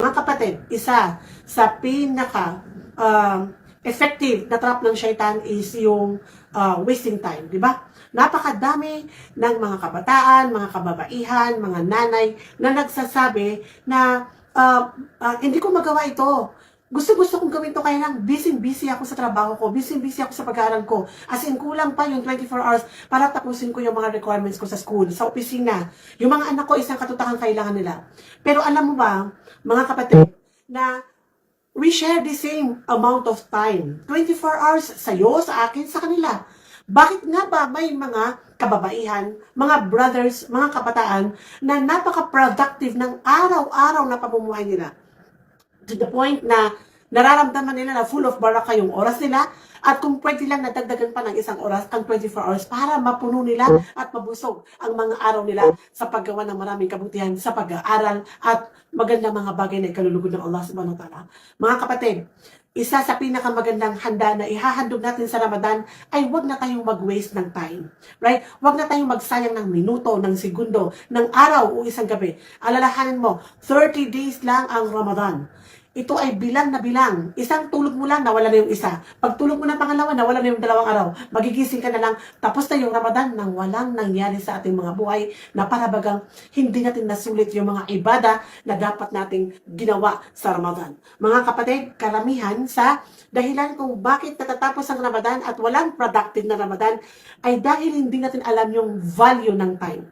Mga kapatid, isa sa pinaka effective na trap ng shaitan is yung wasting time, di ba? Napakadami ng mga kabataan, mga kababaihan, mga nanay na nagsasabi na hindi ko magawa ito. Gusto kong gawin to, kaya lang busy ako sa trabaho ko, busy ako sa pag-aaral ko. As in, kulang pa yung 24 hours para tapusin ko yung mga requirements ko sa school, sa opisina. Yung mga anak ko, isang katutakan kailangan nila. Pero alam mo ba, mga kapatid, na we share the same amount of time. 24 hours sa'yo, sa akin, sa kanila. Bakit nga ba may mga kababaihan, mga brothers, mga kabataan na napaka-productive ng araw-araw na pamumuhay nila? To the point na nararamdaman nila na full of baraka yung oras nila, at kung pwede lang nadagdagan pa ng isang oras ang 24 hours para mapuno nila at mabusog ang mga araw nila sa paggawa ng maraming kabutihan sa pag-aaral at magandang mga bagay na ikalulugod ng Allah subhanahu wa ta'ala. Mga kapatid, isa sa pinakamagandang handa na ihahandog natin sa Ramadan ay huwag na tayong mag-waste ng time. Right? Huwag na tayong magsayang ng minuto, ng segundo, ng araw o isang gabi. Alalahanin mo, 30 days lang ang Ramadan. Ito ay bilang na bilang. Isang tulog mo lang, nawala na yung isa. Pag tulog mo na pangalawa, nawala na yung dalawang araw. Magigising ka na lang, tapos na yung Ramadan nang walang nangyari sa ating mga buhay na parabagang hindi natin nasulit yung mga ibada na dapat nating ginawa sa Ramadan. Mga kapatid, karamihan sa dahilan kung bakit natatapos ang Ramadan at walang productive na Ramadan ay dahil hindi natin alam yung value ng time.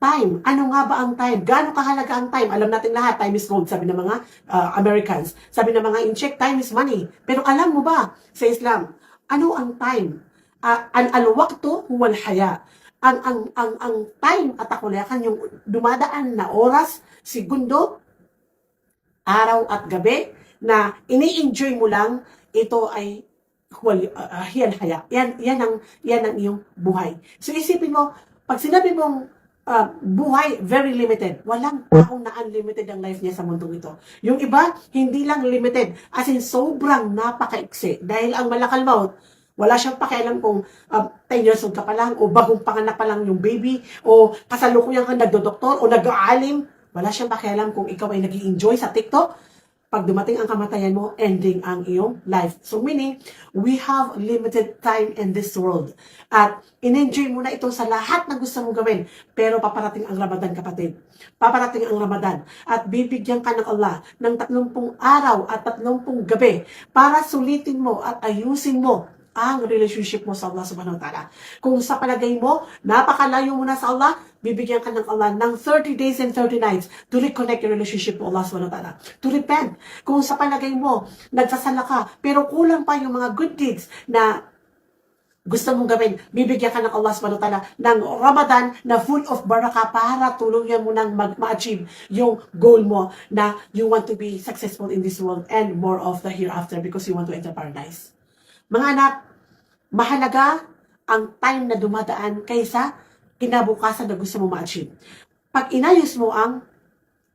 Time. Ano nga ba ang time? Gaano kahalaga ang time? Alam natin lahat, time is gold, sabi ng mga Americans. Sabi ng mga in-check, time is money. Pero alam mo ba, sa Islam, ano ang time? Al-waqtu huwal haya. Ang time at akulakan, yung dumadaan na oras, segundo, araw at gabi, na ini-enjoy mo lang, ito ay hiyal haya. Yan ang iyong buhay. So isipin mo, pag sinabi mong buhay, very limited. Walang taong na unlimited ang life niya sa mundong ito. Yung iba, hindi lang limited. As in, sobrang napaka-iksi. Dahil ang malakal maut, wala siyang pakialam kung 10 years old ka pa lang, o bagong panganak pa lang yung baby, o kasalukuyan ka nagdodoktor, o nag-aalim. Wala siyang pakialam kung ikaw ay nag-i-enjoy sa TikTok. Pag dumating ang kamatayan mo, ending ang iyong life. So meaning, we have limited time in this world. At in-enjoy mo na ito sa lahat na gusto mong gawin. Pero paparating ang Ramadan, kapatid. Paparating ang Ramadan. At bibigyan ka ng Allah ng 30 araw at 30 gabi para sulitin mo at ayusin mo ang relationship mo sa Allah subhanahu wa ta'ala. Kung sa palagay mo, napakalayo mo na sa Allah, bibigyan ka ng Allah ng 30 days and 30 nights to reconnect your relationship with Allah subhanahu wa ta'ala. To repent. Kung sa palagay mo, nagsasala ka, pero kulang pa yung mga good deeds na gusto mong gawin, bibigyan ka ng Allah subhanahu wa ta'ala ng Ramadan na full of baraka para tuluyan mo nang ma-achieve yung goal mo na you want to be successful in this world and more of the hereafter because you want to enter paradise. Mga anak, mahalaga ang time na dumadaan kaysa kinabukasan na gusto mo ma-achieve. Pag inayos mo ang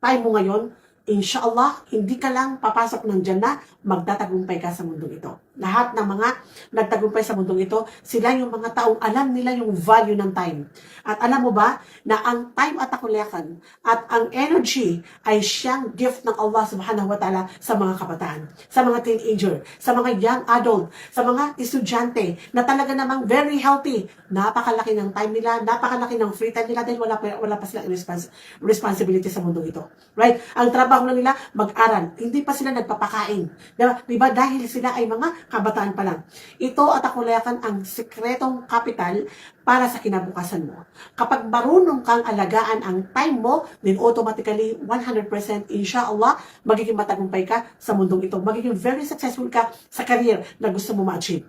time mo ngayon, inshallah, hindi ka lang papasok ng Jannah, magtatagumpay ka sa mundong ito. Lahat ng mga nagtagumpay sa mundong ito, sila yung mga taong alam nila yung value ng time. At alam mo ba, na ang time at akulakan at ang energy ay siyang gift ng Allah subhanahu wa ta'ala sa mga kabataan, sa mga teenager, sa mga young adult, sa mga estudyante na talaga namang very healthy. Napakalaki ng time nila, napakalaki ng free time nila dahil wala pa silang responsibility sa mundong ito. Right? Ang trabaho na nila, mag-aral. Hindi pa sila nagpapakain. Diba? Dahil sila ay mga kabataan pa lang. Ito at akulakan ang sikretong kapital para sa kinabukasan mo. Kapag marunong kang alagaan ang time mo, then automatically 100% inshallah, magiging matagumpay ka sa mundong ito. Magiging very successful ka sa career na gusto mo ma-achieve.